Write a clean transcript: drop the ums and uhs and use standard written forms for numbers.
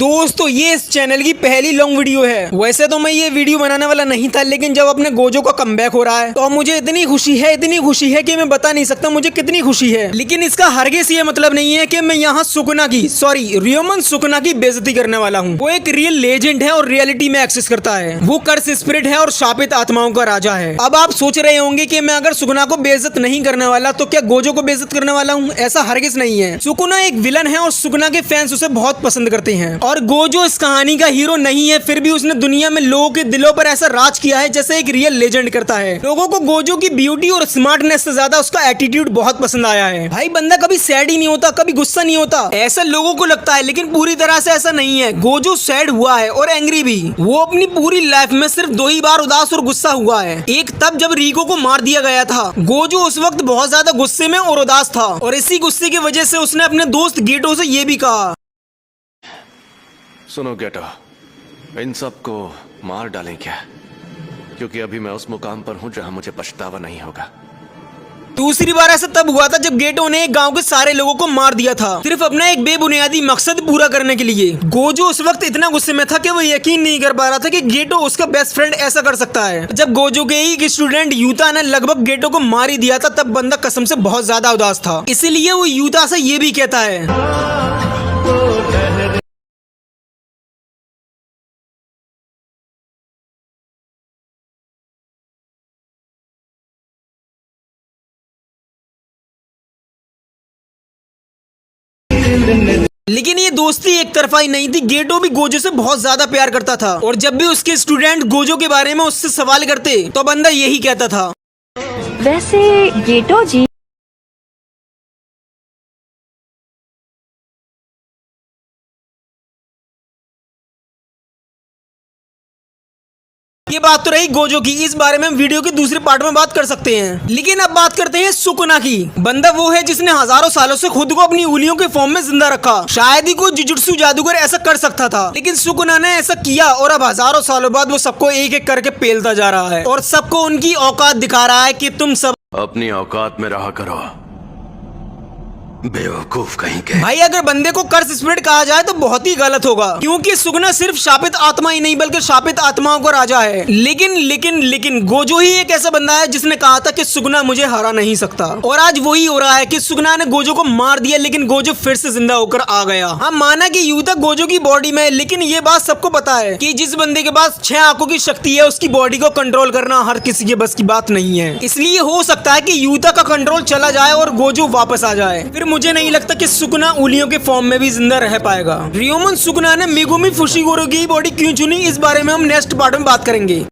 दोस्तों ये इस चैनल की पहली लॉन्ग वीडियो है। वैसे तो मैं ये वीडियो बनाने वाला नहीं था, लेकिन जब अपने गोजो का कमबैक हो रहा है तो मुझे इतनी खुशी है कि मैं बता नहीं सकता मुझे कितनी खुशी है। लेकिन इसका हरगिज़ ये मतलब नहीं है कि मैं यहाँ सुकुना की रियोमन सुकुना की बेइज्जती करने वाला हूँ। वो एक रियल लेजेंड है और रियलिटी में एक्सेस करता है। वो कर्स स्पिरिट है और शापित आत्माओं का राजा है। अब आप सोच रहे होंगे कि मैं अगर सुकुना को बेइज्जत नहीं करने वाला तो क्या गोजो को बेइज्जत करने वाला हूँ? ऐसा हरगिज़ नहीं है। सुकुना एक विलन है और सुकुना के फैंस उसे बहुत पसंद करते हैं। और गोजो इस कहानी का हीरो नहीं है, फिर भी उसने दुनिया में लोगों के दिलों पर ऐसा राज किया है जैसे एक रियल लेजेंड करता है। लोगों को गोजो की ब्यूटी और स्मार्टनेस से ज्यादा उसका एटीट्यूड बहुत पसंद आया है। भाई बंदा कभी सैड ही नहीं होता, कभी गुस्सा नहीं होता, ऐसा लोगों को लगता है, लेकिन पूरी तरह से ऐसा नहीं है। गोजो सैड हुआ है और एंग्री भी। वो अपनी पूरी लाइफ में सिर्फ 2 ही बार उदास और गुस्सा हुआ है। एक तब जब रीको को मार दिया गया था। गोजो उस वक्त बहुत ज्यादा गुस्से में और उदास था और इसी गुस्से की वजह से उसने अपने दोस्त गेटो से ये भी कहा, सुनो गेटो, इन सबको मार डालें क्या? क्योंकि अभी मैं उस मुकाम पर हूं जहां मुझे पछतावा नहीं होगा। दूसरी बार ऐसा तब हुआ था जब गेटो ने एक गांव के सारे लोगों को मार दिया था, सिर्फ अपना एक बेबुनियादी मकसद पूरा करने के लिए। गोजो उस वक्त इतना गुस्से में था कि वो यकीन नहीं कर पा रहा था कि गेटो उसका बेस्ट फ्रेंड ऐसा कर सकता है। जब गोजो के ही स्टूडेंट यूता ने लगभग गेटो को मार ही दिया था, तब बंदा कसम से बहुत ज्यादा उदास था। इसीलिए वो यूता से ये भी कहता है, लेकिन ये दोस्ती एक तरफा ही नहीं थी। गेटो भी गोजो से बहुत ज्यादा प्यार करता था और जब भी उसके स्टूडेंट गोजो के बारे में उससे सवाल करते तो बंदा यही कहता था, वैसे गेटो जी, ये बात तो रही गोजो की। इस बारे में हम वीडियो के दूसरे पार्ट में बात कर सकते हैं। लेकिन अब बात करते हैं सुकुना की। बंदा वो है जिसने हजारों सालों से खुद को अपनी उंगलियों के फॉर्म में जिंदा रखा। शायद ही कोई जुजुत्सु जादूगर ऐसा कर सकता था, लेकिन सुकुना ने ऐसा किया और अब हजारों सालों बाद वो सबको एक एक करके पेलता जा रहा है और सबको उनकी औकात दिखा रहा है कि तुम सब अपनी औकात में रहा करो, बेवकूफ कहीं के। भाई अगर बंदे को कर्स स्पिरिट कहा जाए तो बहुत ही गलत होगा, क्योंकि सुकुना सिर्फ शापित आत्मा ही नहीं बल्कि शापित आत्माओं का राजा है। लेकिन गोजो ही एक ऐसा बंदा है जिसने कहा था कि सुकुना मुझे हरा नहीं सकता, और आज वही हो रहा है कि सुकुना ने गोजो को मार दिया, लेकिन गोजो फिर से जिंदा होकर आ गया। हाँ, माना कि यूता गोजो की बॉडी में है, लेकिन ये बात सबको पता है कि जिस बंदे के पास 6 आंखों की शक्ति है उसकी बॉडी को कंट्रोल करना हर किसी के बस की बात नहीं है। इसलिए हो सकता है कि यूता का कंट्रोल चला जाए और गोजो वापस आ जाए। फिर मुझे नहीं लगता कि सुकुना उंगलियों के फॉर्म में भी जिंदा रह पाएगा। रियोमन सुकुना ने मेगुमी फुशिगोरो की बॉडी क्यों चुनी, इस बारे में हम नेक्स्ट पार्ट में बात करेंगे।